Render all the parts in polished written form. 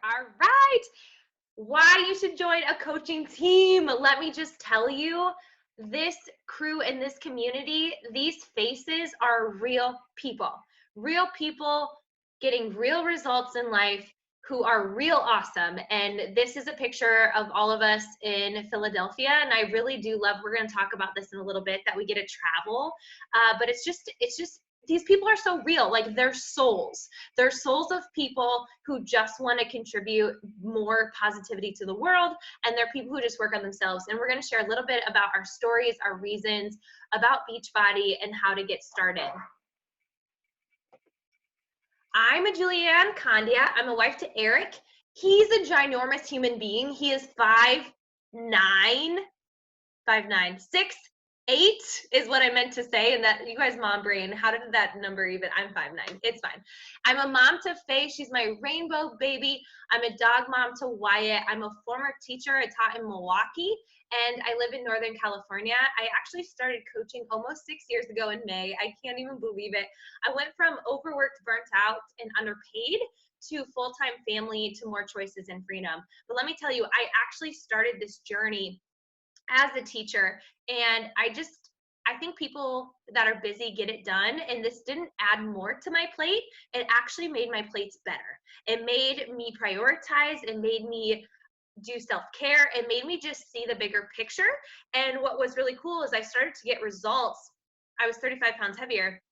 All right. Why you should join a coaching team. Let me just tell you, this crew and this community, these faces are real people getting real results in life who are real awesome. And this is a picture of all of us in Philadelphia. And I really do love, we're going to talk about this in a little bit, that we get to travel. But it's just, these people are so real. Like they're souls of people who just want to contribute more positivity to the world, and they're people who just work on themselves. And we're going to share a little bit about our stories, our reasons about Beachbody, and how to get started. I'm a Julianne Condia. I'm a wife to Eric. He's a ginormous human being. He is 5'9", 6'8" is what I meant to say. And that, you guys, mom brain, how did that number even? I'm 5'9". It's fine. I'm a mom to Faye. She's my rainbow baby. I'm a dog mom to Wyatt. I'm a former teacher. I taught in Milwaukee, and I live in Northern California. I actually started coaching almost 6 years ago in May. I can't even believe it. I went from overworked, burnt out, and underpaid to full-time family to more choices and freedom. But let me tell you, I actually started this journey as a teacher, and I think people that are busy get it done, and this didn't add more to my plate. It actually made my plates better. It made me prioritize. It made me do self-care. It made me just see the bigger picture. And what was really cool is I started to get results. I was 35 pounds heavier,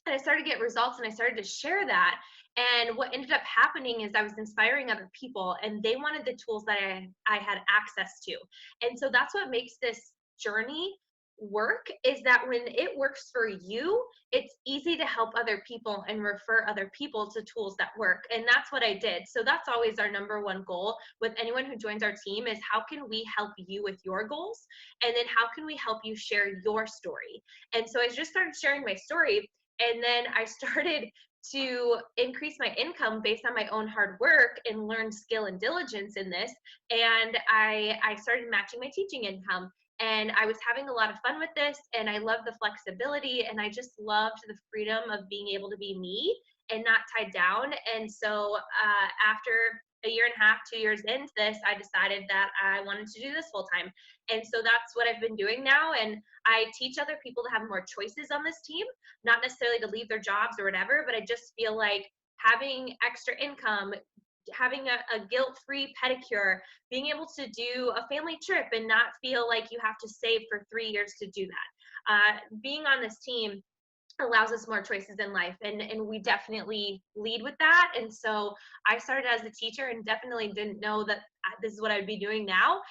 and I started to get results, and I started to share that. And what ended up happening is I was inspiring other people, and they wanted the tools that I had access to. And so that's what makes this journey work, is that when it works for you, it's easy to help other people and refer other people to tools that work. And that's what I did. So that's always our number one goal with anyone who joins our team, is how can we help you with your goals? And then how can we help you share your story? And so I just started sharing my story, and then I started to increase my income based on my own hard work and learn skill and diligence in this. And I started matching my teaching income. And I was having a lot of fun with this, and I loved the flexibility, and I just loved the freedom of being able to be me and not tied down. And so after a year and a half, 2 years into this, I decided that I wanted to do this full time. And so that's what I've been doing now. And I teach other people to have more choices on this team, not necessarily to leave their jobs or whatever, but I just feel like having extra income, having a guilt-free pedicure, being able to do a family trip and not feel like you have to save for 3 years to do that. Being on this team allows us more choices in life, and we definitely lead with that. And so I started as a teacher and definitely didn't know that this is what I'd be doing now,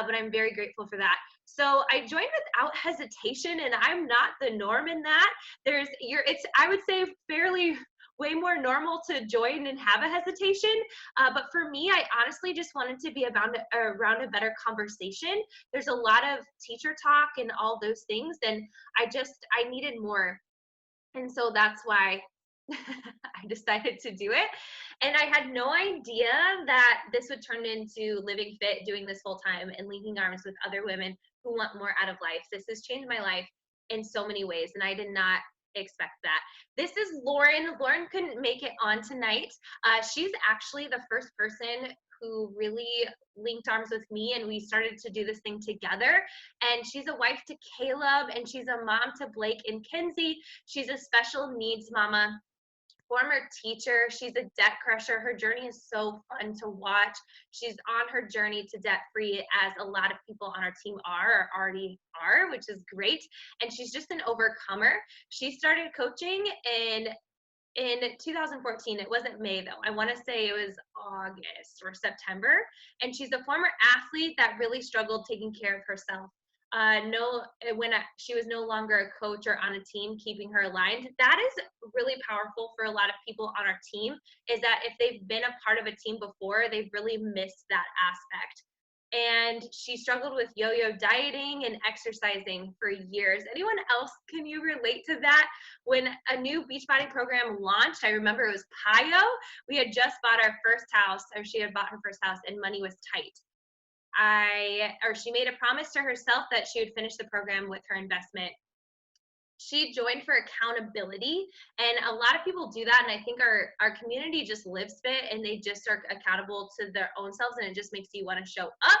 but I'm very grateful for that. So I joined without hesitation, and I'm not the norm in that. It's, I would say, fairly way more normal to join and have a hesitation. But for me, I honestly just wanted to be around a better conversation. There's a lot of teacher talk and all those things, and I needed more. And so that's why I decided to do it. And I had no idea that this would turn into Living Fit, doing this full time, and linking arms with other women who want more out of life. This has changed my life in so many ways, and I did not expect that. This is Lauren. Lauren couldn't make it on tonight. She's actually the first person who really linked arms with me, and we started to do this thing together. And she's a wife to Caleb, and she's a mom to Blake and Kenzie. She's a special needs mama, former teacher. She's a debt crusher. Her journey is so fun to watch. She's on her journey to debt free, as a lot of people on our team are, or already are, which is great. And she's just an overcomer. She started coaching in 2014. It wasn't May though. I want to say it was August or September. And she's a former athlete that really struggled taking care of herself. She was no longer a coach or on a team keeping her aligned. That is really powerful for a lot of people on our team, is that if they've been a part of a team before, they've really missed that aspect. And she struggled with yo-yo dieting and exercising for years. Anyone else, can you relate to that? When a new Beachbody program launched, I remember it was Payo. We had just bought our first house, or she had bought her first house, and money was tight. She made a promise to herself that she would finish the program with her investment. She joined for accountability, and a lot of people do that, and I think our community just lives fit, and they just are accountable to their own selves, and it just makes you want to show up.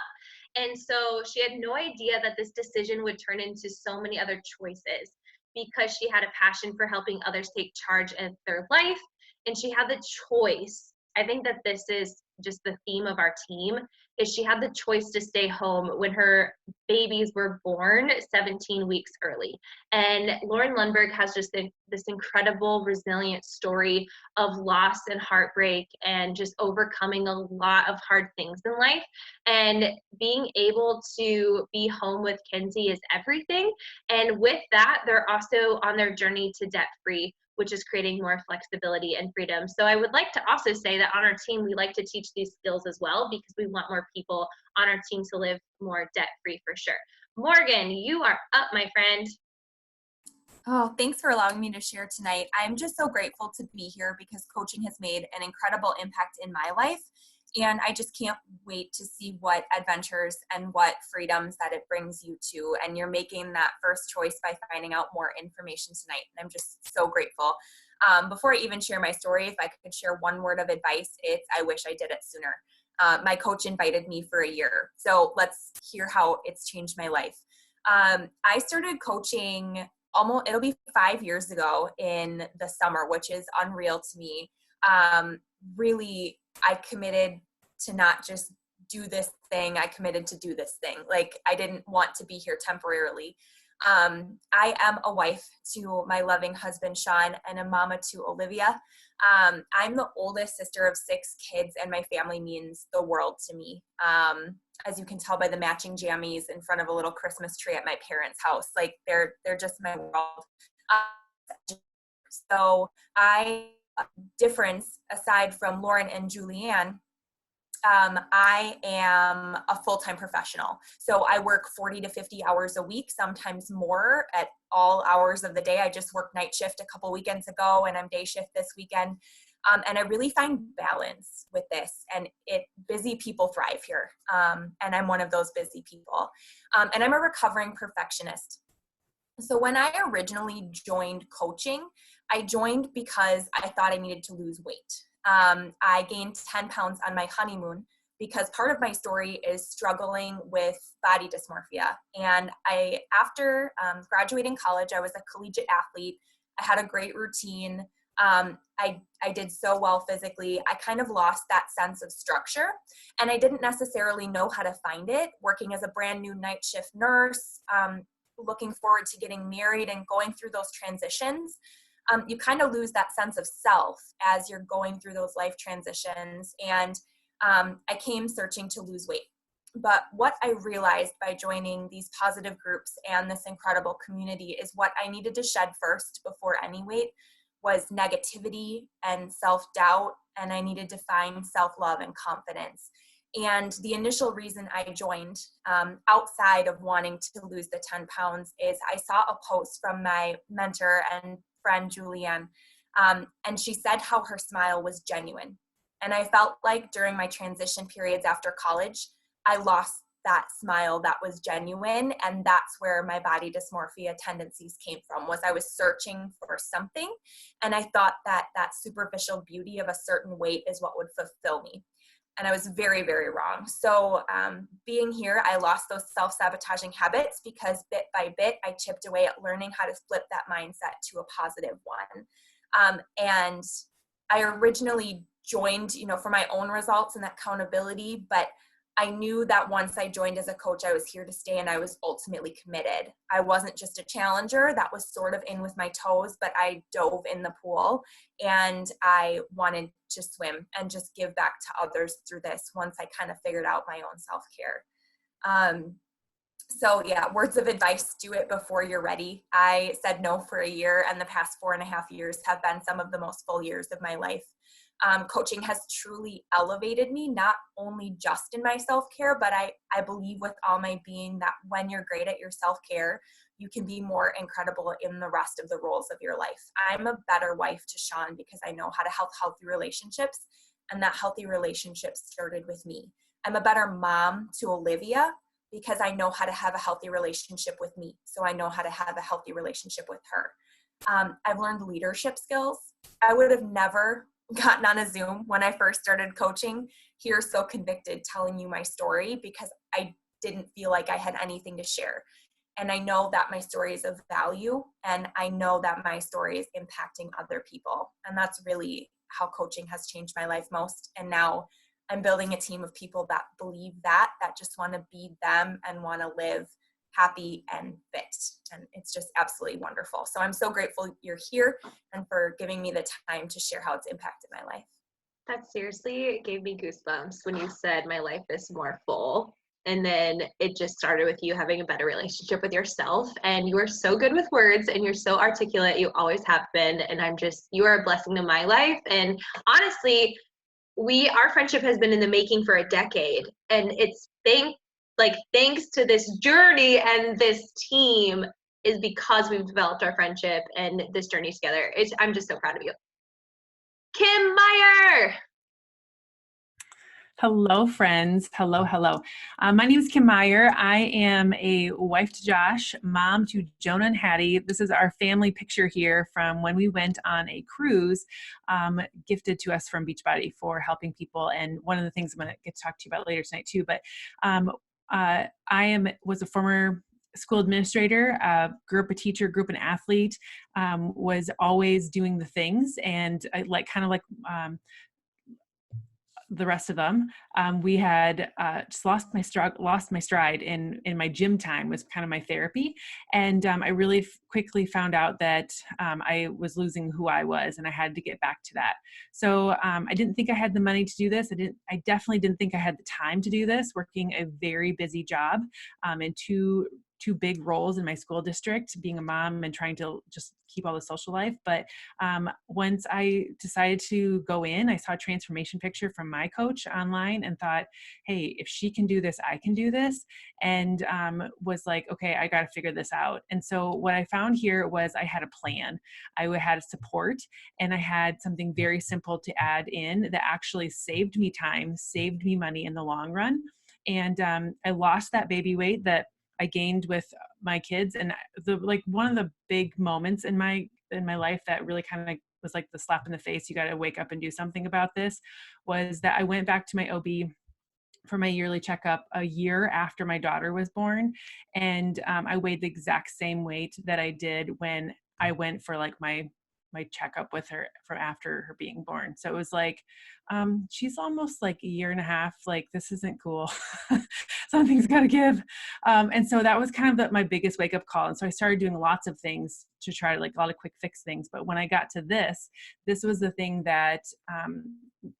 And so she had no idea that this decision would turn into so many other choices, because she had a passion for helping others take charge of their life, and she had the choice. I think that this is just the theme of our team, is she had the choice to stay home when her babies were born 17 weeks early. And Lauren Lundberg has just this incredible, resilient story of loss and heartbreak and just overcoming a lot of hard things in life. And being able to be home with Kenzie is everything. And with that, they're also on their journey to debt free, which is creating more flexibility and freedom. So I would like to also say that on our team, we like to teach these skills as well, because we want more people on our team to live more debt free for sure. Morgan, you are up, my friend. Oh, thanks for allowing me to share tonight. I'm just so grateful to be here because coaching has made an incredible impact in my life. And I just can't wait to see what adventures and what freedoms that it brings you to. And you're making that first choice by finding out more information tonight. And I'm just so grateful. Before I even share my story, if I could share one word of advice, it's I wish I did it sooner. My coach invited me for a year. So let's hear how it's changed my life. I started coaching it'll be 5 years ago in the summer, which is unreal to me. Really, I committed to not just do this thing. I committed to do this thing. Like, I didn't want to be here temporarily. I am a wife to my loving husband, Sean, and a mama to Olivia. I'm the oldest sister of 6 kids, and my family means the world to me. As you can tell by the matching jammies in front of a little Christmas tree at my parents' house, like they're just my world. So difference aside from Lauren and Julianne, I am a full-time professional. So I work 40 to 50 hours a week, sometimes more at all hours of the day. I just worked night shift a couple weekends ago, and I'm day shift this weekend. And I really find balance with this, and busy people thrive here. And I'm one of those busy people. And I'm a recovering perfectionist. So when I originally joined coaching, I joined because I thought I needed to lose weight. I gained 10 pounds on my honeymoon because part of my story is struggling with body dysmorphia. And after graduating college, I was a collegiate athlete. I had a great routine. I did so well physically. I kind of lost that sense of structure, and I didn't necessarily know how to find it. Working as a brand new night shift nurse, looking forward to getting married and going through those transitions, you kind of lose that sense of self as you're going through those life transitions. And I came searching to lose weight. But what I realized by joining these positive groups and this incredible community is what I needed to shed first before any weight was negativity and self-doubt, and I needed to find self-love and confidence. And the initial reason I joined, outside of wanting to lose the 10 pounds, is I saw a post from my mentor and friend, Julianne, and she said how her smile was genuine. And I felt like during my transition periods after college, I lost that smile that was genuine, and that's where my body dysmorphia tendencies came from. Was I was searching for something, and I thought that that superficial beauty of a certain weight is what would fulfill me. And I was very, very wrong. So being here, I lost those self-sabotaging habits because bit by bit, I chipped away at learning how to flip that mindset to a positive one. And I originally joined, for my own results and accountability, but I knew that once I joined as a coach, I was here to stay, and I was ultimately committed. I wasn't just a challenger that was sort of in with my toes, but I dove in the pool, and I wanted to swim and just give back to others through this once I kind of figured out my own self-care. So yeah, words of advice: do it before you're ready. I said no for a year, and the past 4.5 years have been some of the most full years of my life. Coaching has truly elevated me, not only just in my self-care, but I believe with all my being that when you're great at your self-care, you can be more incredible in the rest of the roles of your life. I'm a better wife to Sean because I know how to have healthy relationships, and that healthy relationship started with me. I'm a better mom to Olivia because I know how to have a healthy relationship with me. So I know how to have a healthy relationship with her. I've learned leadership skills. I would have never gotten on a Zoom when I first started coaching here so convicted telling you my story because I didn't feel like I had anything to share. And I know that my story is of value, and I know that my story is impacting other people. And that's really how coaching has changed my life most. And now I'm building a team of people that believe that just want to be them and want to live happy and fit. And it's just absolutely wonderful. So I'm so grateful you're here and for giving me the time to share how it's impacted my life. That seriously gave me goosebumps when you said my life is more full. And then it just started with you having a better relationship with yourself. And you are so good with words and you're so articulate. You always have been. And you are a blessing to my life. And honestly, our friendship has been in the making for a decade. And it's thanks to this journey and this team is because we've developed our friendship and this journey together. I'm just so proud of you. Kim Meyer. Hello, friends. Hello. My name is Kim Meyer. I am a wife to Josh, mom to Jonah and Hattie. This is our family picture here from when we went on a cruise gifted to us from Beachbody for helping people. And one of the things I'm going to get to talk to you about later tonight too, but was a former school administrator, grew up a teacher, grew up an athlete, was always doing the things. And I the rest of them, we had just lost my stride in my gym time was kind of my therapy. And I really quickly found out that I was losing who I was and I had to get back to that. So I didn't think I had the money to do this. I definitely didn't think I had the time to do this, working a very busy job and two big roles in my school district, being a mom and trying to just keep all the social life. But once I decided to go in, I saw a transformation picture from my coach online and thought, hey, if she can do this, I can do this. And was like, okay, I got to figure this out. And so what I found here was I had a plan. I had a support, and I had something very simple to add in that actually saved me time, saved me money in the long run. And I lost that baby weight that I gained with my kids. And one of the big moments in my life that really kind of was like the slap in the face, you got to wake up and do something about this, was that I went back to my OB for my yearly checkup a year after my daughter was born. And I weighed the exact same weight that I did when I went for like my checkup with her from after her being born. So it was like, she's almost like a year and a half, like this isn't cool. Something's got to give. And so that was kind of my biggest wake up call. And so I started doing lots of things to try to, like, a lot of quick fix things. But when I got to this was the thing that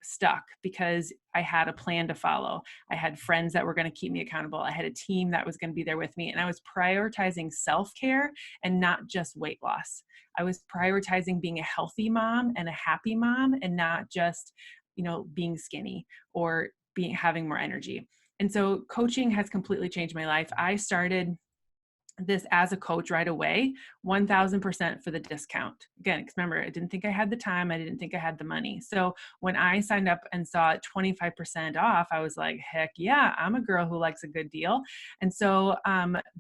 stuck, because I had a plan to follow. I had friends that were going to keep me accountable. I had a team that was going to be there with me. And I was prioritizing self-care and not just weight loss. I was prioritizing being a healthy mom and a happy mom, and not just, being skinny or having more energy. And so coaching has completely changed my life. I started this as a coach right away, 1,000% for the discount. Again, because remember, I didn't think I had the time. I didn't think I had the money. So when I signed up and saw it 25% off, I was like, heck yeah, I'm a girl who likes a good deal. And so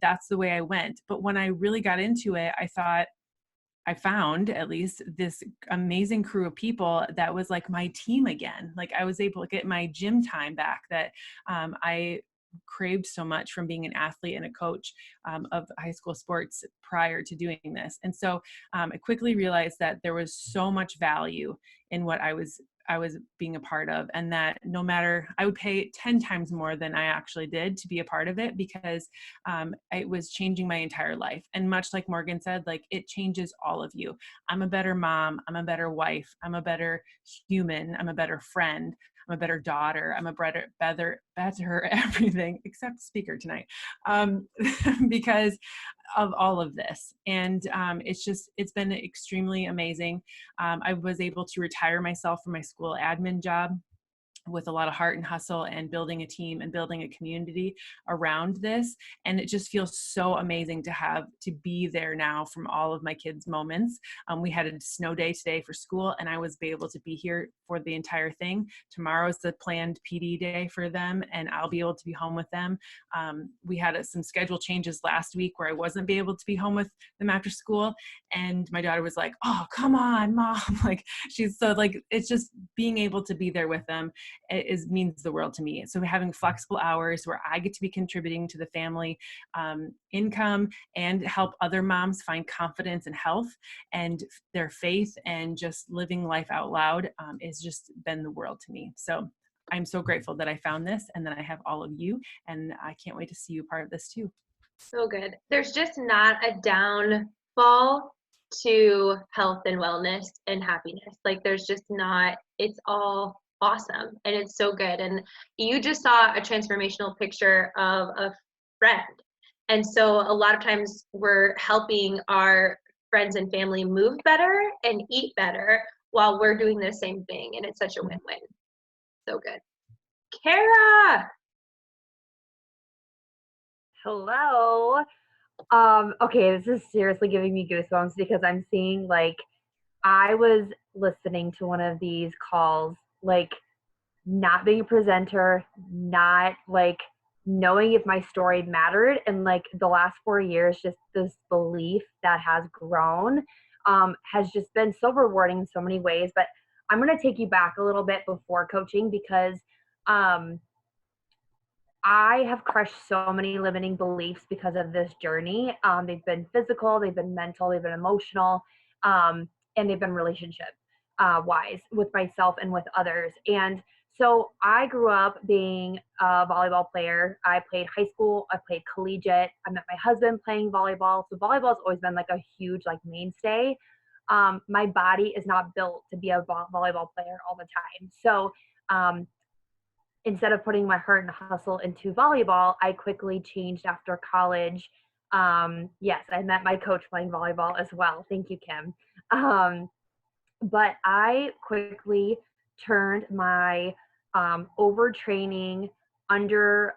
that's the way I went. But when I really got into it, I found at least this amazing crew of people that was like my team again. Like I was able to get my gym time back that I craved so much from being an athlete and a coach of high school sports prior to doing this. And so I quickly realized that there was so much value in what I was being a part of, and that no matter, I would pay 10 times more than I actually did to be a part of it, because it was changing my entire life. And much like Morgan said, like, it changes all of you. I'm a better mom. I'm a better wife. I'm a better human. I'm a better friend. I'm a better daughter. I'm a better everything except speaker tonight, because of all of this. And it's been extremely amazing. I was able to retire myself from my school admin job with a lot of heart and hustle and building a team and building a community around this. And it just feels so amazing to be there now from all of my kids' moments. We had a snow day today for school, and I was able to be here for the entire thing. Tomorrow's the planned PD day for them, and I'll be able to be home with them. We had some schedule changes last week where I wasn't be able to be home with them after school. And my daughter was like, oh, come on, mom. Like, she's so like, it's just being able to be there with them means the world to me. So having flexible hours where I get to be contributing to the family income and help other moms find confidence and health and their faith and just living life out loud has just been the world to me. So I'm so grateful that I found this and that I have all of you, and I can't wait to see you part of this too. So good. There's just not a downfall to health and wellness and happiness. Like, there's just not, it's all awesome and it's so good. And you just saw a transformational picture of a friend. And so a lot of times we're helping our friends and family move better and eat better while we're doing the same thing. And it's such a win-win. So good. Kara. Hello. Okay, this is seriously giving me goosebumps because I'm seeing, like, I was listening to one of these calls, like, not being a presenter, not like knowing if my story mattered. And like the last 4 years, just this belief that has grown has just been so rewarding in so many ways. But I'm going to take you back a little bit before coaching because I have crushed so many limiting beliefs because of this journey. They've been physical, they've been mental, they've been emotional, and they've been relationship wise with myself and with others. And so I grew up being a volleyball player. I played high school, I played collegiate. I met my husband playing volleyball. So volleyball has always been like a huge like mainstay. My body is not built to be a volleyball player all the time. So instead of putting my heart and hustle into volleyball, I quickly changed after college. Yes, I met my coach playing volleyball as well. Thank you, Kim. But I quickly turned my overtraining, under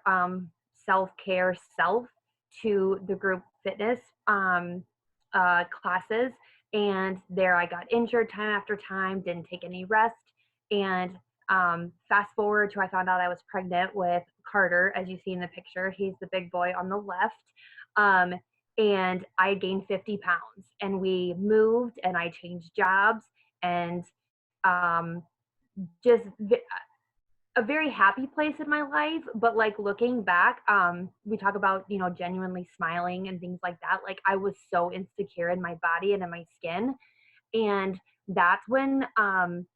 self-care self to the group fitness classes. And there I got injured time after time, didn't take any rest. And fast forward to I found out I was pregnant with Carter, as you see in the picture. He's the big boy on the left. And I gained 50 pounds. And we moved and I changed jobs. And just a very happy place in my life. But like looking back, we talk about, you know, genuinely smiling and things like that. Like I was so insecure in my body and in my skin. And that's when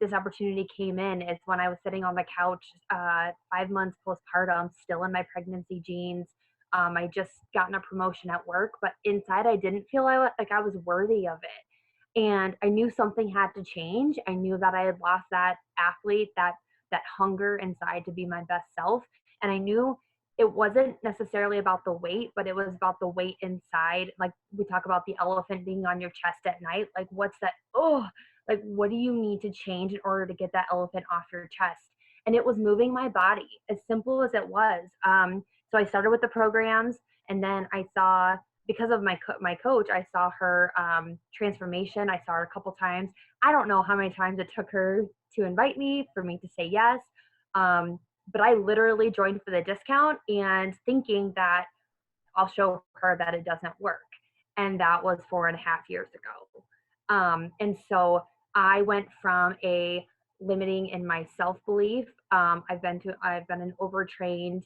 this opportunity came in. It's when I was sitting on the couch 5 months postpartum, still in my pregnancy jeans. I just gotten a promotion at work, but inside I didn't feel like I was worthy of it. And I knew something had to change. I knew that I had lost that athlete, that hunger inside to be my best self. And I knew it wasn't necessarily about the weight, but it was about the weight inside. Like we talk about the elephant being on your chest at night. Like what's that? Oh, like what do you need to change in order to get that elephant off your chest? And it was moving my body, as simple as it was. So I started with the programs, and then I saw, because of my coach, I saw her transformation. I saw her a couple times. I don't know how many times it took her to invite me, for me to say yes. But I literally joined for the discount and thinking that I'll show her that it doesn't work. And that was 4.5 years ago. And so I went from a limiting in my self-belief. I've been an overtrained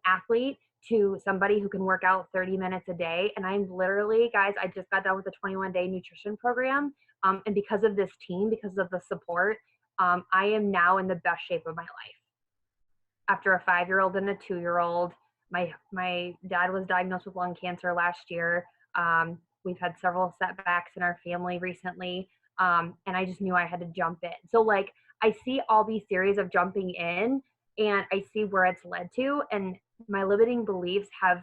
athlete to somebody who can work out 30 minutes a day. And I'm literally, guys, I just got done with a 21-day nutrition program. And because of this team, because of the support, I am now in the best shape of my life. After a 5-year-old and a 2-year-old, my dad was diagnosed with lung cancer last year. We've had several setbacks in our family recently. And I just knew I had to jump in. So like, I see all these series of jumping in and I see where it's led to. And my limiting beliefs have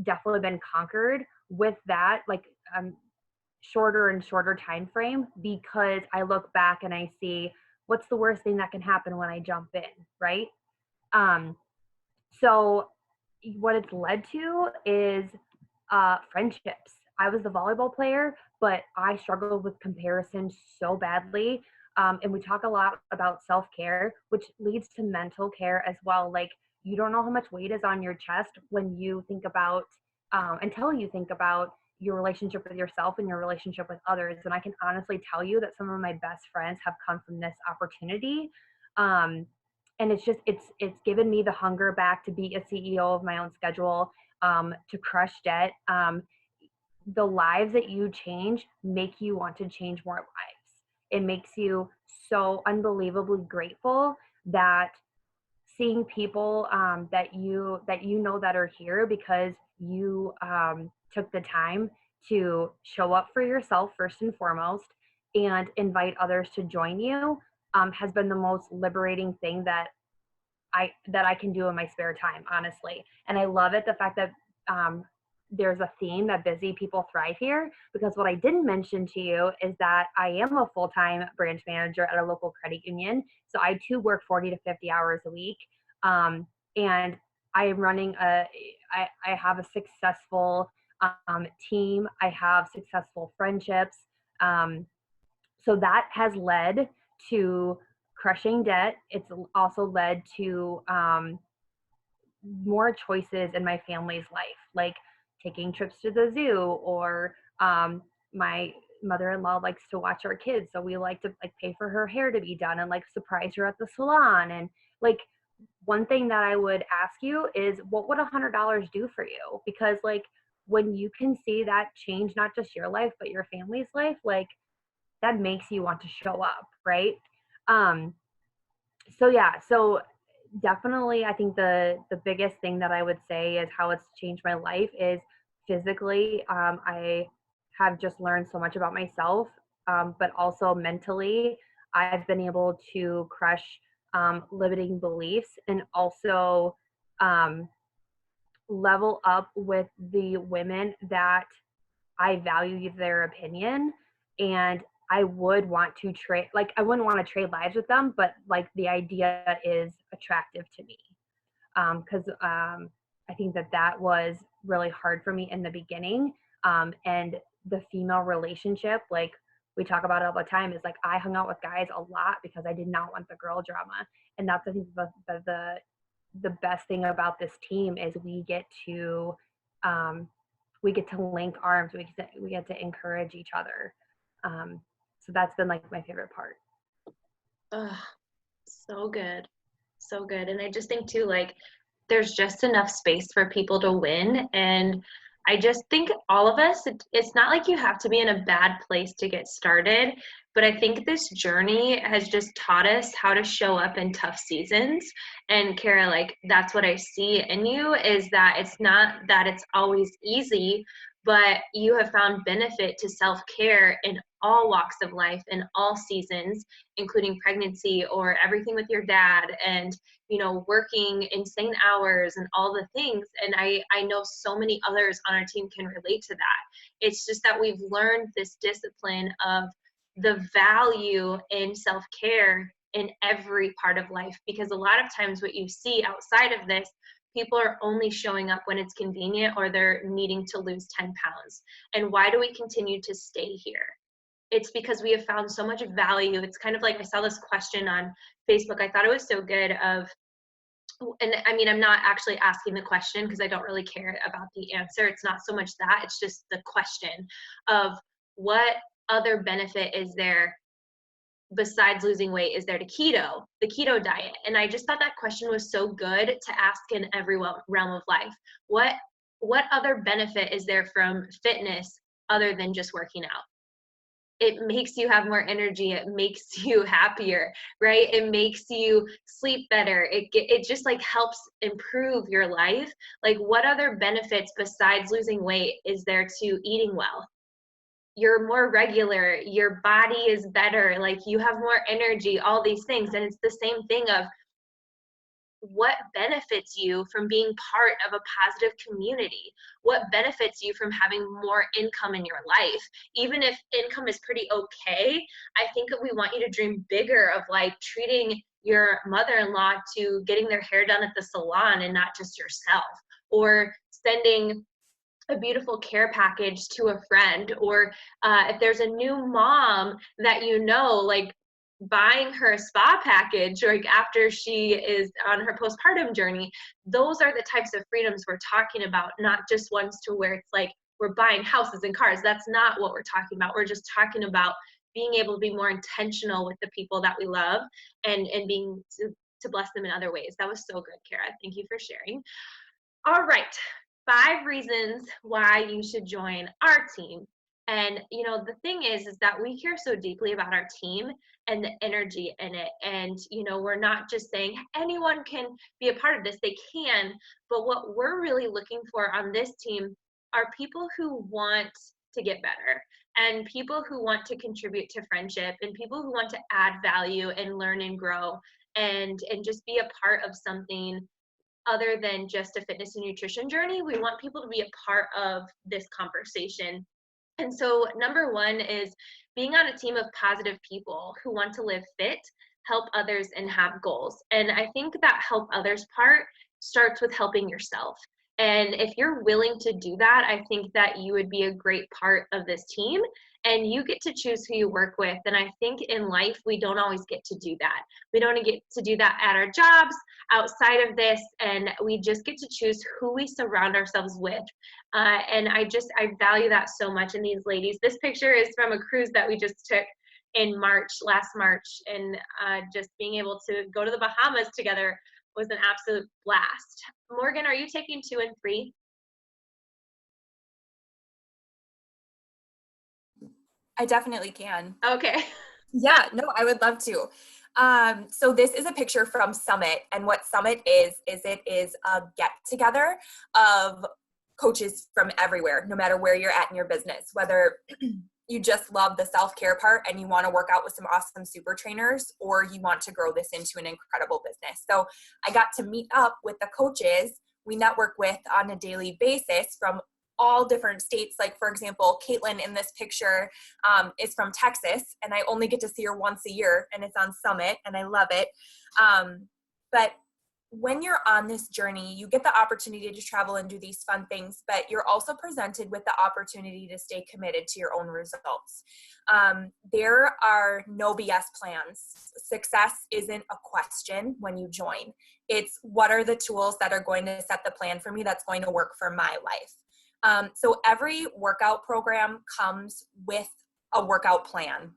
definitely been conquered with that, like shorter and shorter time frame, because I look back and I see what's the worst thing that can happen when I jump in, right? So what it's led to is friendships. I was the volleyball player, but I struggled with comparison so badly. And we talk a lot about self-care, which leads to mental care as well. Like, you don't know how much weight is on your chest when you think about, until you think about your relationship with yourself and your relationship with others. And I can honestly tell you that some of my best friends have come from this opportunity. And it's given me the hunger back to be a CEO of my own schedule, to crush debt. The lives that you change make you want to change more lives. It makes you so unbelievably grateful that seeing people, that you know that are here because you took the time to show up for yourself first and foremost and invite others to join you, has been the most liberating thing that I can do in my spare time, honestly. And I love it, the fact that there's a theme that busy people thrive here, because what I didn't mention to you is that I am a full-time branch manager at a local credit union. So I too work 40 to 50 hours a week. And I am running I have a successful team. I have successful friendships. So that has led to crushing debt. It's also led to more choices in my family's life, like taking trips to the zoo, or my mother-in-law likes to watch our kids, so we like to like pay for her hair to be done and like surprise her at the salon. And like, one thing that I would ask you is, what would $100 do for you? Because like, when you can see that change not just your life but your family's life, like, that makes you want to show up, right? um so yeah, so definitely I think the biggest thing that I would say is how it's changed my life is physically. I have just learned so much about myself, but also mentally I've been able to crush limiting beliefs, and also um, level up with the women that I value their opinion, and I would want to trade, like, I wouldn't want to trade lives with them, but like, the idea is attractive to me. Because I think that that was really hard for me in the beginning. And the female relationship, like, we talk about it all the time, is like, I hung out with guys a lot because I did not want the girl drama. And that's, I think, the best thing about this team is um, we get to link arms. We get to encourage each other. So that's been like my favorite part. Ugh, so good. So good. And I just think too, like, there's just enough space for people to win. And I just think all of us, it's not like you have to be in a bad place to get started, but I think this journey has just taught us how to show up in tough seasons. And Kara, like, that's what I see in you, is that it's not that it's always easy, but you have found benefit to self-care in all walks of life, in all seasons, including pregnancy or everything with your dad, and working insane hours and all the things. And I know so many others on our team can relate to that. It's just that we've learned this discipline of the value in self-care in every part of life, because a lot of times what you see outside of this, people are only showing up when it's convenient or they're needing to lose 10 pounds. And why do we continue to stay here? It's because we have found so much value. It's kind of like, I saw this question on Facebook. I thought it was so good of, and I mean, I'm not actually asking the question because I don't really care about the answer. It's not so much that, it's just the question of, what other benefit is there besides losing weight is there to the keto diet? And I just thought that question was so good to ask in every realm of life. What other benefit is there from fitness other than just working out? It makes you have more energy. It makes you happier, right? It makes you sleep better. It just like helps improve your life. Like, what other benefits besides losing weight is there to eating well? You're more regular, your body is better, like, you have more energy, all these things. And it's the same thing of, what benefits you from being part of a positive community? What benefits you from having more income in your life? Even if income is pretty okay, I think that we want you to dream bigger of like treating your mother-in-law to getting their hair done at the salon and not just yourself, or sending a beautiful care package to a friend, or if there's a new mom that you know, like buying her a spa package like after she is on her postpartum journey. Those are the types of freedoms we're talking about, not just ones to where it's like we're buying houses and cars. That's not what we're talking about. We're just talking about being able to be more intentional with the people that we love, and being to bless them in other ways. That was so good, Kara. Thank you for sharing. All right, 5 reasons why you should join our team. And you know, the thing is that we care so deeply about our team and the energy in it. And you know, we're not just saying anyone can be a part of this. They can, but what we're really looking for on this team are people who want to get better, and people who want to contribute to friendship, and people who want to add value and learn and grow, and just be a part of something other than just a fitness and nutrition journey. We want people to be a part of this conversation. And so number 1 is being on a team of positive people who want to live fit, help others, and have goals. And I think that help others part starts with helping yourself. And if you're willing to do that, I think that you would be a great part of this team, and you get to choose who you work with. And I think in life, we don't always get to do that. We don't get to do that at our jobs, outside of this, and we just get to choose who we surround ourselves with. And I value that so much in these ladies. This picture is from a cruise that we just took in last March, and just being able to go to the Bahamas together was an absolute blast. Morgan, are you taking 2 and 3? I definitely can. Okay. Yeah, no, I would love to. So this is a picture from Summit, and what Summit is it is a get together of coaches from everywhere, no matter where you're at in your business, whether you just love the self-care part and you want to work out with some awesome super trainers, or you want to grow this into an incredible business. So I got to meet up with the coaches we network with on a daily basis from all different states. Like, for example, Caitlin in this picture is from Texas, and I only get to see her once a year, and it's on Summit, and I love it. But when you're on this journey, you get the opportunity to travel and do these fun things, but you're also presented with the opportunity to stay committed to your own results. There are no BS plans. Success isn't a question when you join. It's what are the tools that are going to set the plan for me that's going to work for my life. So every workout program comes with a workout plan.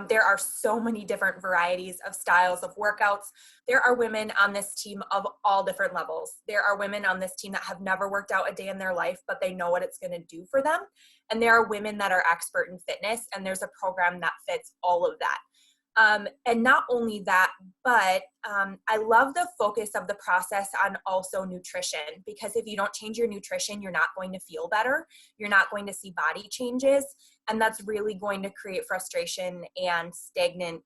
There are so many different varieties of styles of workouts. There are women on this team of all different levels. There are women on this team that have never worked out a day in their life, but they know what it's going to do for them. And there are women that are expert in fitness, and there's a program that fits all of that. And not only that, but I love the focus of the process on also nutrition, because if you don't change your nutrition, you're not going to feel better. You're not going to see body changes. And that's really going to create frustration and stagnant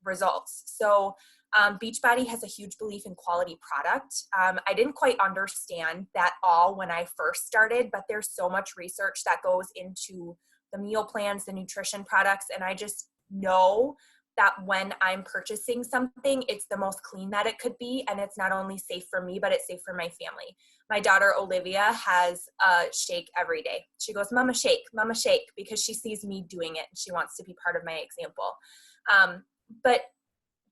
results. So Beachbody has a huge belief in quality product. I didn't quite understand that all when I first started, but there's so much research that goes into the meal plans, the nutrition products, and I just know that when I'm purchasing something, it's the most clean that it could be, and it's not only safe for me, but it's safe for my family. My daughter Olivia has a shake every day. She goes, Mama shake, because she sees me doing it and she wants to be part of my example. But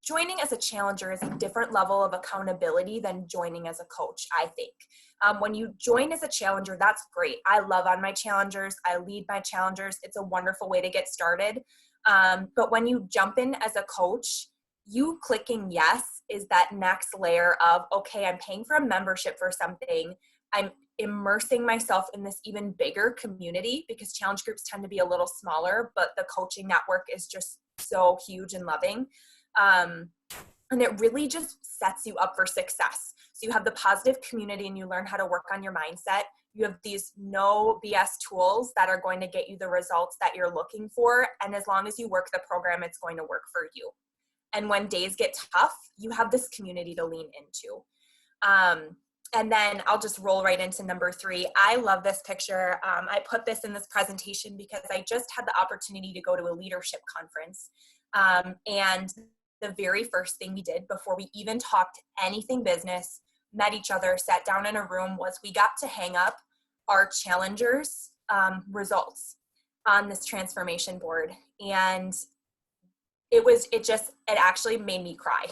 joining as a challenger is a different level of accountability than joining as a coach, I think. When you join as a challenger, that's great. I love on my challengers. I lead my challengers. It's a wonderful way to get started. But when you jump in as a coach, you clicking yes is that next layer of, okay, I'm paying for a membership for something. I'm immersing myself in this even bigger community, because challenge groups tend to be a little smaller, but the coaching network is just so huge and loving. And it really just sets you up for success. So you have the positive community and you learn how to work on your mindset. You have these no BS tools that are going to get you the results that you're looking for. And as long as you work the program, it's going to work for you. And when days get tough, you have this community to lean into. And then I'll just roll right into number 3. I love this picture. I put this in this presentation because I just had the opportunity to go to a leadership conference. And the very first thing we did before we even talked anything business, met each other, sat down in a room, was we got to hang up our challengers' results on this transformation board. And it actually made me cry.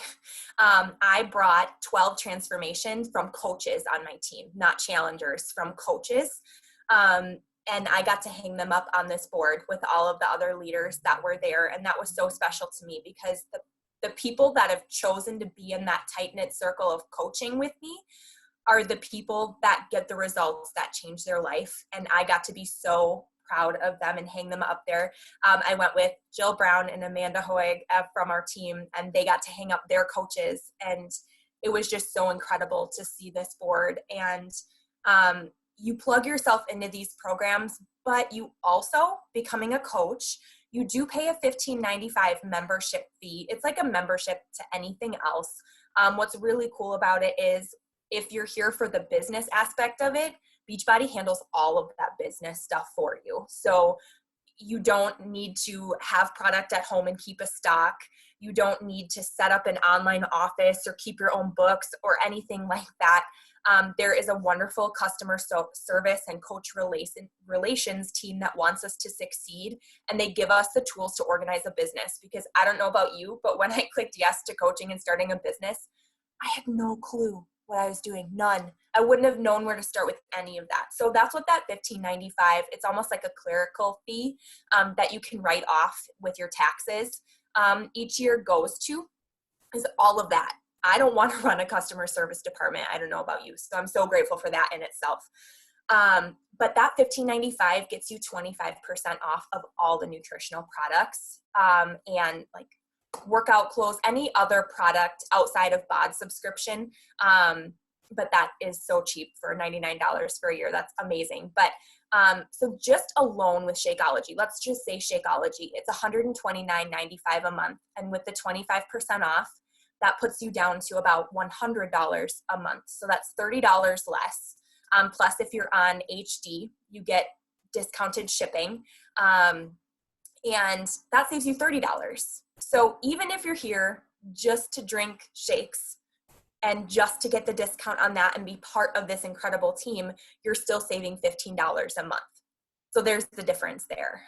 I brought 12 transformations from coaches on my team, not challengers, from coaches. And I got to hang them up on this board with all of the other leaders that were there. And that was so special to me because the people that have chosen to be in that tight-knit circle of coaching with me are the people that get the results that change their life. And I got to be so proud of them and hang them up there. I went with Jill Brown and Amanda Hoig from our team, and they got to hang up their coaches. And it was just so incredible to see this board. And you plug yourself into these programs, but you also, becoming a coach, you do pay a $15.95 membership fee. It's like a membership to anything else. What's really cool about it is if you're here for the business aspect of it, Beachbody handles all of that business stuff for you. So you don't need to have product at home and keep a stock. You don't need to set up an online office or keep your own books or anything like that. There is a wonderful customer service and coach relations team that wants us to succeed, and they give us the tools to organize a business. Because I don't know about you, but when I clicked yes to coaching and starting a business, I had no clue what I was doing. None. I wouldn't have known where to start with any of that. So that's what that $15.95, it's almost like a clerical fee that you can write off with your taxes each year goes to, is all of that. I don't want to run a customer service department. I don't know about you. So I'm so grateful for that in itself. But that $15.95 gets you 25% off of all the nutritional products and like workout clothes, any other product outside of BOD subscription. But that is so cheap for $99 for a year. That's amazing. But so just alone with Shakeology, let's just say Shakeology, it's $129.95 a month. And with the 25% off, that puts you down to about $100 a month. So that's $30 less. Plus, if you're on HD, you get discounted shipping. And that saves you $30. So even if you're here just to drink shakes and just to get the discount on that and be part of this incredible team, you're still saving $15 a month. So there's the difference there.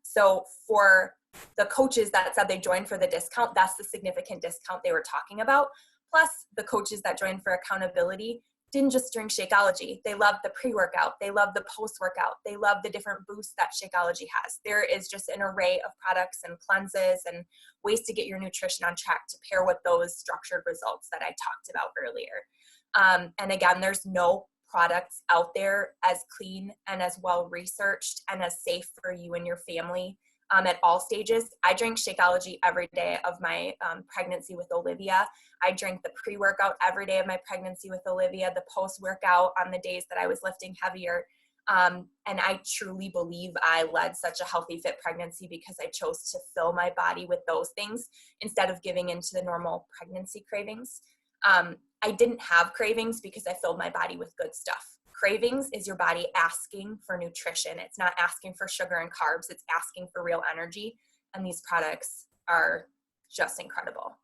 So for the coaches that said they joined for the discount, that's the significant discount they were talking about. Plus the coaches that joined for accountability didn't just drink Shakeology. They love the pre-workout. They love the post-workout. They love the different boosts that Shakeology has. There is just an array of products and cleanses and ways to get your nutrition on track to pair with those structured results that I talked about earlier. And again, there's no products out there as clean and as well-researched and as safe for you and your family at all stages. I drink Shakeology every day of my pregnancy with Olivia. I drank the pre-workout every day of my pregnancy with Olivia, the post-workout on the days that I was lifting heavier. And I truly believe I led such a healthy, fit pregnancy because I chose to fill my body with those things instead of giving into the normal pregnancy cravings. I didn't have cravings because I filled my body with good stuff. Cravings is your body asking for nutrition. It's not asking for sugar and carbs. It's asking for real energy. And these products are just incredible.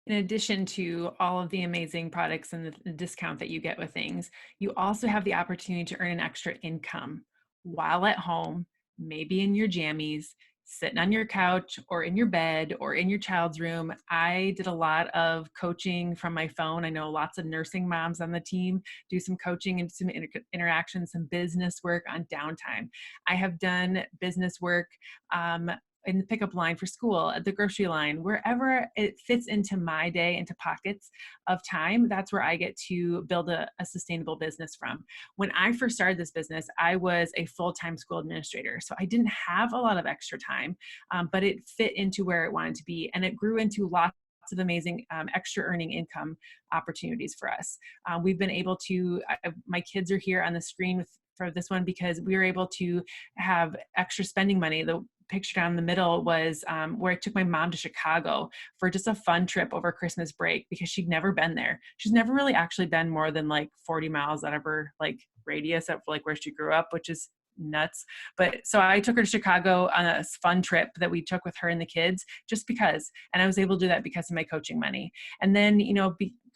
In addition to all of the amazing products and the discount that you get with things, you also have the opportunity to earn an extra income while at home, maybe in your jammies, sitting on your couch or in your bed or in your child's room. I did a lot of coaching from my phone. I know lots of nursing moms on the team do some coaching and some interaction, some business work on downtime. I have done business work in the pickup line for school, at the grocery line, wherever it fits into my day, into pockets of time. That's where I get to build a sustainable business from. When I first started this business, I was a full-time school administrator. So I didn't have a lot of extra time, but it fit into where it wanted to be. And it grew into lots of amazing extra earning income opportunities for us. We've been able to, my kids are here on the screen for this one because we were able to have extra spending money. The picture down in the middle was where I took my mom to Chicago for just a fun trip over Christmas break because she'd never been there. She's never really actually been more than like 40 miles out of her like radius of like where she grew up, which is nuts. But so I took her to Chicago on a fun trip that we took with her and the kids just because, and I was able to do that because of my coaching money. And then,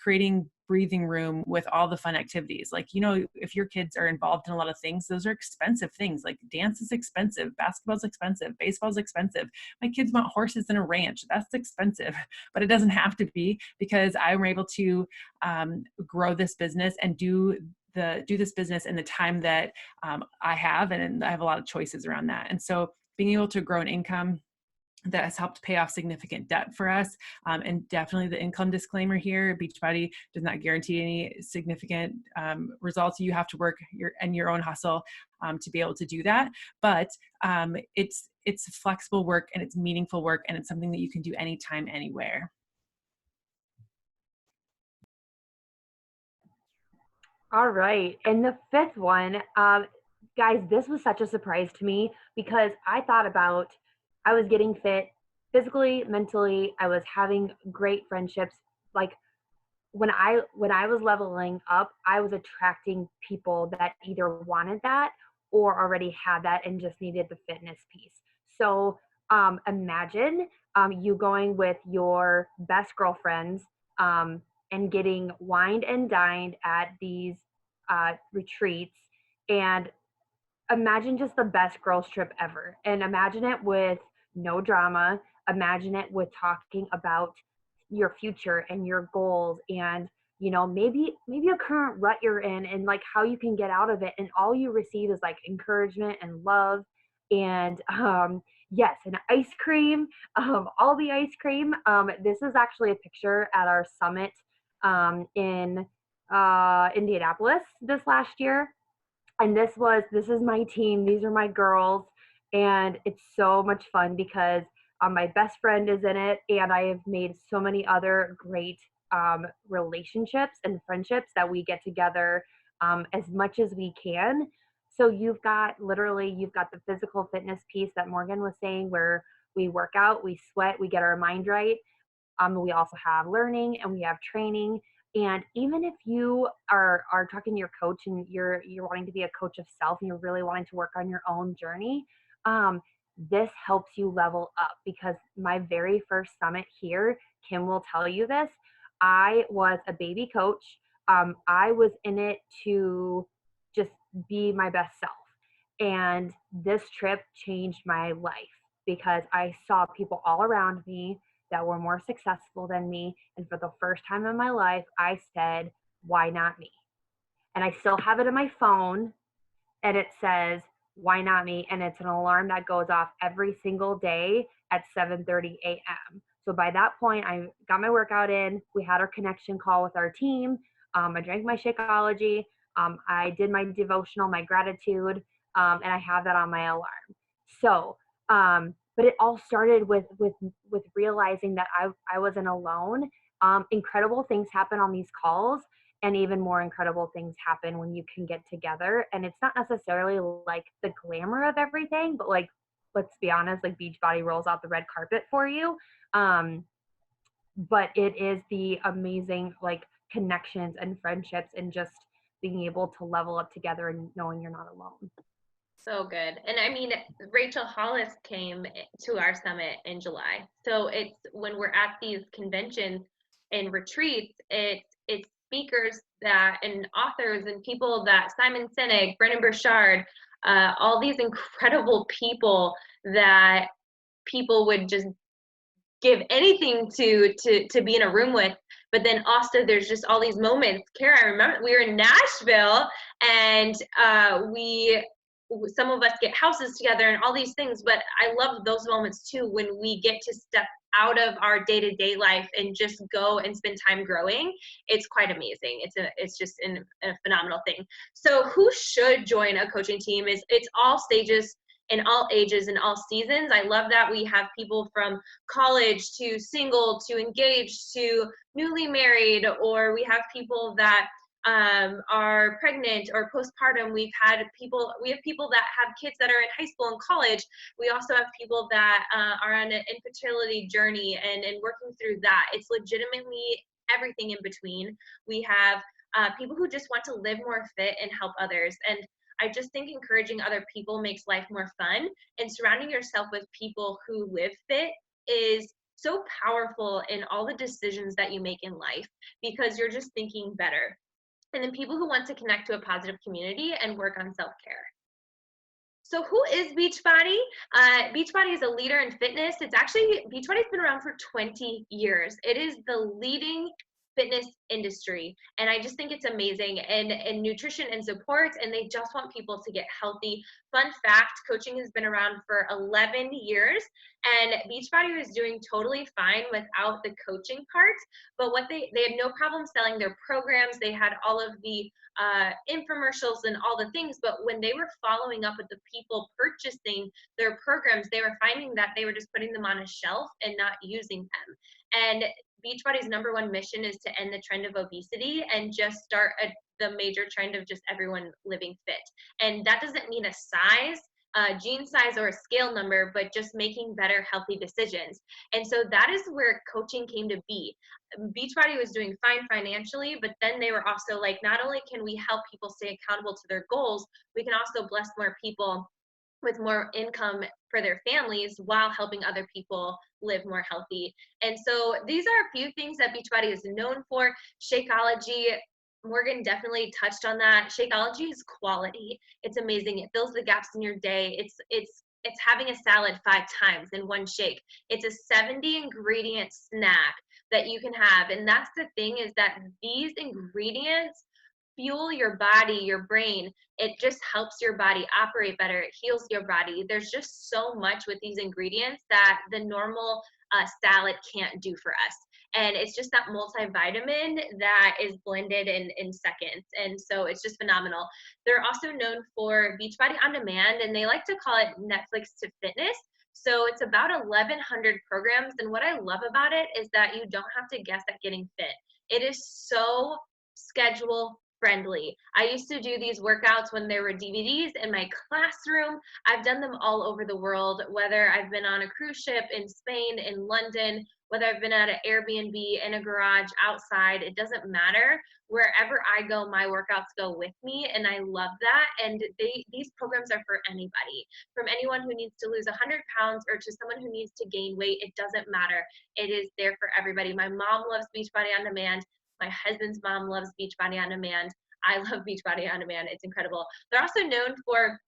creating breathing room with all the fun activities. Like, if your kids are involved in a lot of things, those are expensive things. Like dance is expensive, basketball's expensive, baseball's expensive. My kids want horses and a ranch. That's expensive, but it doesn't have to be because I'm able to grow this business and do this business in the time that I have, and I have a lot of choices around that. And so being able to grow an income that has helped pay off significant debt for us. And definitely the income disclaimer here, Beachbody does not guarantee any significant results. You have to work your own hustle to be able to do that. But it's flexible work and it's meaningful work and it's something that you can do anytime, anywhere. All right. And the fifth one, guys, this was such a surprise to me because I thought about, I was getting fit physically, mentally. I was having great friendships. Like when I was leveling up, I was attracting people that either wanted that or already had that and just needed the fitness piece. So imagine you going with your best girlfriends and getting wined and dined at these retreats, and imagine just the best girls trip ever. And imagine it with no drama. Imagine it with talking about your future and your goals and maybe a current rut you're in and like how you can get out of it, and all you receive is like encouragement and love and yes, and ice cream, all the ice cream. This is actually a picture at our summit in Indianapolis this last year. And this is my team. These are my girls. And it's so much fun because my best friend is in it. And I have made so many other great relationships and friendships that we get together as much as we can. So you've got the physical fitness piece that Morgan was saying, where we work out, we sweat, we get our mind right. We also have learning and we have training. And even if you are talking to your coach and you're wanting to be a coach of self and you're really wanting to work on your own journey, this helps you level up. Because my very first summit here, Kim will tell you this, I was a baby coach. I was in it to just be my best self. And this trip changed my life because I saw people all around me that were more successful than me. And for the first time in my life, I said, why not me? And I still have it in my phone, and it says, why not me? And it's an alarm that goes off every single day at 7:30 a.m. So by that point, I got my workout in. We had our connection call with our team. I drank my Shakeology. I did my devotional, my gratitude, and I have that on my alarm. So, but it all started with realizing that I wasn't alone. Incredible things happen on these calls, and even more incredible things happen when you can get together. And it's not necessarily like the glamour of everything, but like, let's be honest, like Beachbody rolls out the red carpet for you. But it is the amazing like connections and friendships and just being able to level up together and knowing you're not alone. So good. And I mean, Rachel Hollis came to our summit in July. So it's when we're at these conventions and retreats, it's speakers and authors and people that Simon Sinek, Brennan Burchard, all these incredible people that people would just give anything to be in a room with. But then also there's just all these moments. Kara, I remember we were in Nashville and some of us get houses together and all these things, but I love those moments too when we get to step out of our day-to-day life and just go and spend time growing. It's quite amazing. It's just a phenomenal thing. So who should join a coaching team? It's all stages in all ages and all seasons. I love that we have people from college to single to engaged to newly married, or we have people that are pregnant or postpartum. We have people that have kids that are in high school and college. We also have people that are on an infertility journey and working through that. It's legitimately everything in between. We have people who just want to live more fit and help others. And I just think encouraging other people makes life more fun, and surrounding yourself with people who live fit is so powerful in all the decisions that you make in life, because you're just thinking better. And then people who want to connect to a positive community and work on self-care. So who is Beachbody? Beachbody is a leader in fitness. Beachbody's been around for 20 years. It is the leading fitness industry, and I just think it's amazing in nutrition and support, and they just want people to get healthy. Fun fact, coaching has been around for 11 years, and Beachbody was doing totally fine without the coaching part, but they had no problem selling their programs. They had all of the infomercials and all the things, but when they were following up with the people purchasing their programs, they were finding that they were just putting them on a shelf and not using them. And Beachbody's number one mission is to end the trend of obesity and just start the major trend of just everyone living fit. And that doesn't mean a size, gene size, or a scale number, but just making better, healthy decisions. And so that is where coaching came to be. Beachbody was doing fine financially, but then they were also like, not only can we help people stay accountable to their goals, we can also bless more people with more income for their families while helping other people live more healthy. And so these are a few things that Beachbody is known for. Shakeology, Morgan definitely touched on that. Shakeology is quality. It's amazing. It fills the gaps in your day. It's having a salad 5 times in one shake. It's a 70 ingredient snack that you can have. And that's the thing, is that these ingredients fuel your body, your brain. It just helps your body operate better. It heals your body. There's just so much with these ingredients that the normal salad can't do for us. And it's just that multivitamin that is blended in seconds. And so it's just phenomenal. They're also known for Beachbody On Demand, and they like to call it Netflix to fitness. So it's about 1,100 programs. And what I love about it is that you don't have to guess at getting fit. It is so schedule friendly. I used to do these workouts when there were DVDs in my classroom. I've done them all over the world, whether I've been on a cruise ship in Spain, in London, whether I've been at an Airbnb, in a garage, outside, it doesn't matter. Wherever I go, my workouts go with me, and I love that. And these programs are for anybody, from anyone who needs to lose 100 pounds or to someone who needs to gain weight. It doesn't matter. It is there for everybody. My mom loves Beachbody On Demand. My husband's mom loves Beachbody On Demand. I love Beachbody On Demand. It's incredible. They're also known for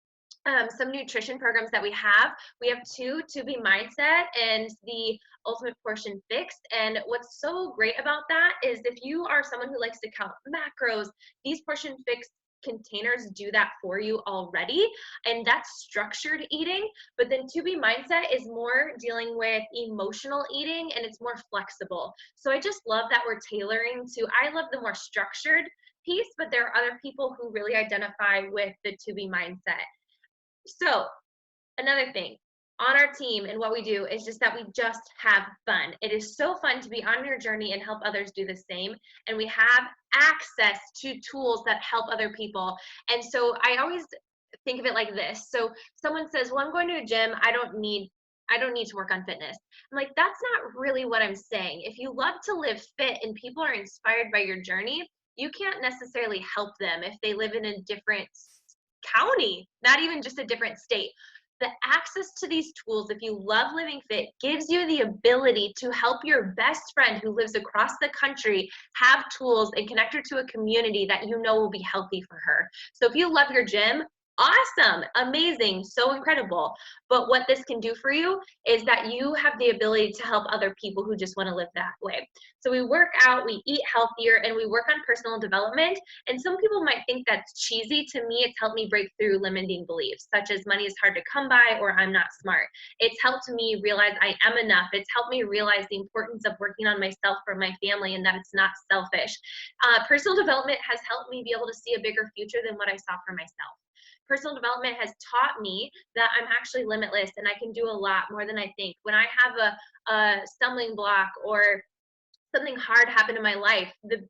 some nutrition programs that we have. We have 2, To Be Mindset and the Ultimate Portion Fixed. And what's so great about that is if you are someone who likes to count macros, these Portion Fixed containers do that for you already, and that's structured eating. But then To Be Mindset is more dealing with emotional eating, and it's more flexible. So I just love that we're tailoring to, I love the more structured piece, but there are other people who really identify with the To Be Mindset. So another thing on our team and what we do is just that we just have fun. It is so fun to be on your journey and help others do the same. And we have access to tools that help other people. And so I always think of it like this. So someone says, well, I'm going to a gym. I don't need to work on fitness. I'm like, that's not really what I'm saying. If you love to live fit and people are inspired by your journey, you can't necessarily help them if they live in a different county, not even just a different state. The access to these tools, if you love living fit, gives you the ability to help your best friend who lives across the country have tools and connect her to a community that you know will be healthy for her. So if you love your gym, awesome, amazing, so incredible. But what this can do for you is that you have the ability to help other people who just want to live that way. So we work out, we eat healthier, and we work on personal development. And some people might think that's cheesy. To me, it's helped me break through limiting beliefs, such as money is hard to come by or I'm not smart. It's helped me realize I am enough. It's helped me realize the importance of working on myself for my family and that it's not selfish. Personal development has helped me be able to see a bigger future than what I saw for myself. Personal development has taught me that I'm actually limitless and I can do a lot more than I think. When I have a stumbling block or something hard happened in my life,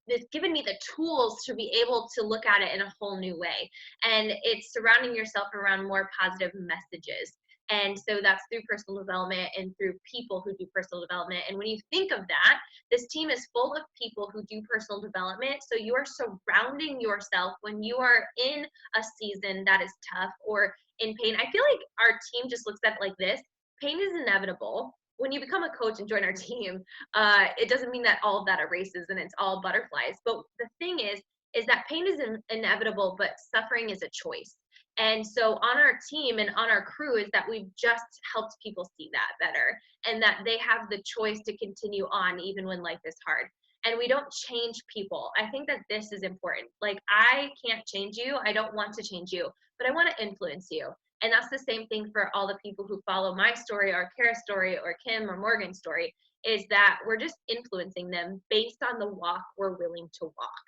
it's given me the tools to be able to look at it in a whole new way. And it's surrounding yourself around more positive messages. And so that's through personal development and through people who do personal development. And when you think of that, this team is full of people who do personal development. So you are surrounding yourself when you are in a season that is tough or in pain. I feel like our team just looks at it like this. Pain is inevitable. When you become a coach and join our team, it doesn't mean that all of that erases and it's all butterflies. But the thing is that pain is inevitable, but suffering is a choice. And so on our team and on our crew is that we've just helped people see that better, and that they have the choice to continue on even when life is hard. And we don't change people. I think that this is important. Like, I can't change you. I don't want to change you, but I want to influence you. And that's the same thing for all the people who follow my story or Kara's story or Kim or Morgan's story, is that we're just influencing them based on the walk we're willing to walk.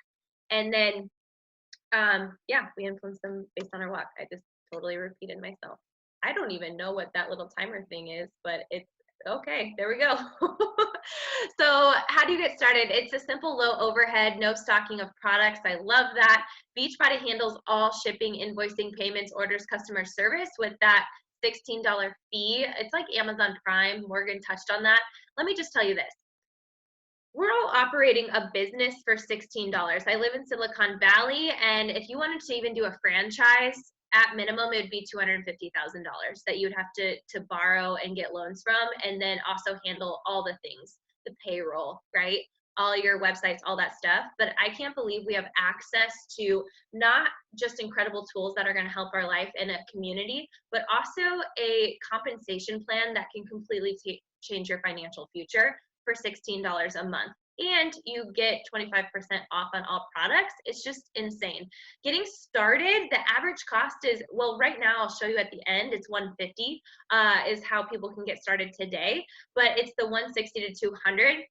And then, yeah, we influence them based on our walk. I just totally repeated myself. I don't even know what that little timer thing is, but it's okay. There we go. So how do you get started? It's a simple, low overhead, no stocking of products. I love that. Beachbody handles all shipping, invoicing, payments, orders, customer service with that $16 fee. It's like Amazon Prime. Morgan touched on that. Let me just tell you this. We're all operating a business for $16. I live in Silicon Valley, and if you wanted to even do a franchise, at minimum, it would be $250,000 that you would have to borrow and get loans from, and then also handle all the things, the payroll, right? All your websites, all that stuff. But I can't believe we have access to not just incredible tools that are going to help our life in a community, but also a compensation plan that can completely change your financial future for $16 a month. And you get 25% off on all products. It's just insane. Getting started, the average cost is, well, right now I'll show you at the end, it's $150 is how people can get started today, but it's the $160 to $200,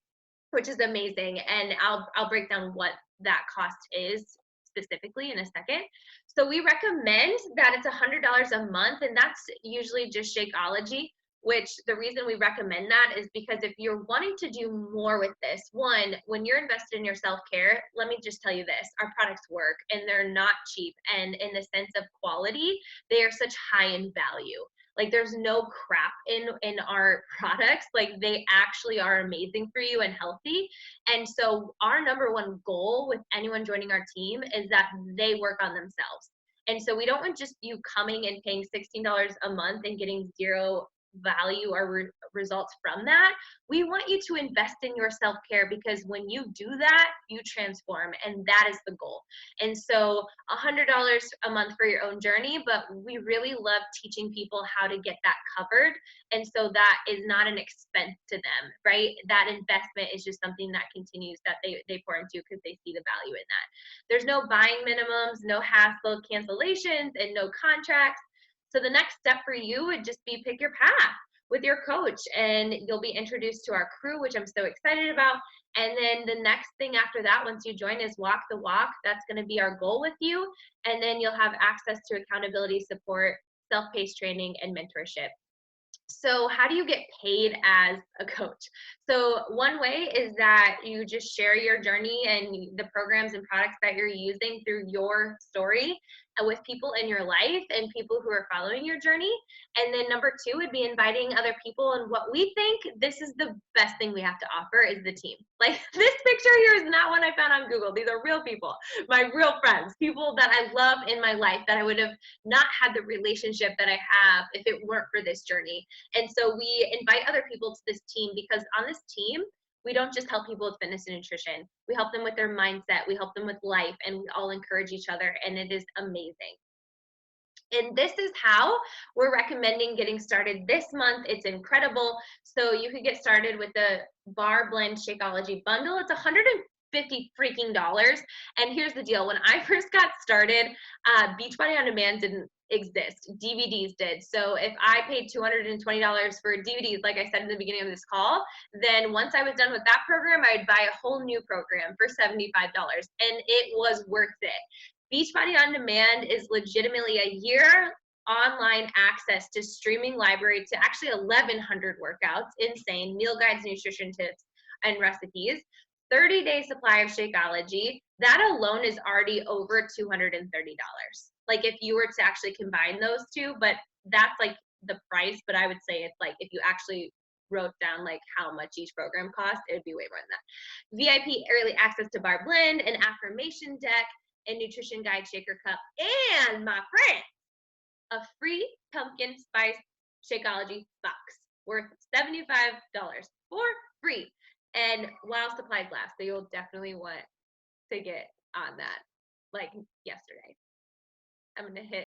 which is amazing. And I'll break down what that cost is specifically in a second. So we recommend that it's $100 a month, and that's usually just Shakeology, which the reason we recommend that is because if you're wanting to do more with this, one, when you're invested in your self-care, let me just tell you this, our products work and they're not cheap. And in the sense of quality, they are such high in value. Like, there's no crap in our products. Like, they actually are amazing for you and healthy. And so our number one goal with anyone joining our team is that they work on themselves. And so we don't want just you coming and paying $16 a month and getting zero value or results from that. We want you to invest in your self-care, because when you do that, you transform, and that is the goal. And so $100 a month for your own journey, but we really love teaching people how to get that covered. And so that is not an expense to them, right? That investment is just something that continues, that they pour into because they see the value in that. There's no buying minimums, no hassle, cancellations, and no contracts. So the next step for you would just be pick your path with your coach, and you'll be introduced to our crew, which I'm so excited about. And then the next thing after that, once you join, is walk the walk. That's going to be our goal with you. And then you'll have access to accountability support, self-paced training, and mentorship. So how do you get paid as a coach? So one way is that you just share your journey and the programs and products that you're using through your story with people in your life and people who are following your journey. And then number two would be inviting other people. And what we think, this is the best thing we have to offer, is the team. Like, this picture here is not one I found on Google. These are real people, my real friends, people that I love in my life that I would have not had the relationship that I have if it weren't for this journey. And so we invite other people to this team, because on this team, we don't just help people with fitness and nutrition. We help them with their mindset. We help them with life, and we all encourage each other, and it is amazing. And this is how we're recommending getting started this month. It's incredible. So you could get started with the Bar Blend Shakeology bundle. It's $150 freaking dollars. And here's the deal. When I first got started, Beachbody On Demand didn't exist. DVDs did. So if I paid $220 for DVDs, like I said in the beginning of this call, then once I was done with that program, I would buy a whole new program for $75. And it was worth it. Beachbody On Demand is legitimately a year online access to streaming library to actually 1,100 workouts, insane, meal guides, nutrition tips, and recipes. 30-day supply of Shakeology, that alone is already over $230. Like if you were to actually combine those two, but that's like the price, but I would say it's like if you actually wrote down like how much each program cost, it would be way more than that. VIP early access to Bar Blend, an affirmation deck, and nutrition guide shaker cup, and my friend, a free pumpkin spice Shakeology box worth $75 for free. And while supplies last, so you'll definitely want to get on that like yesterday. I'm gonna hit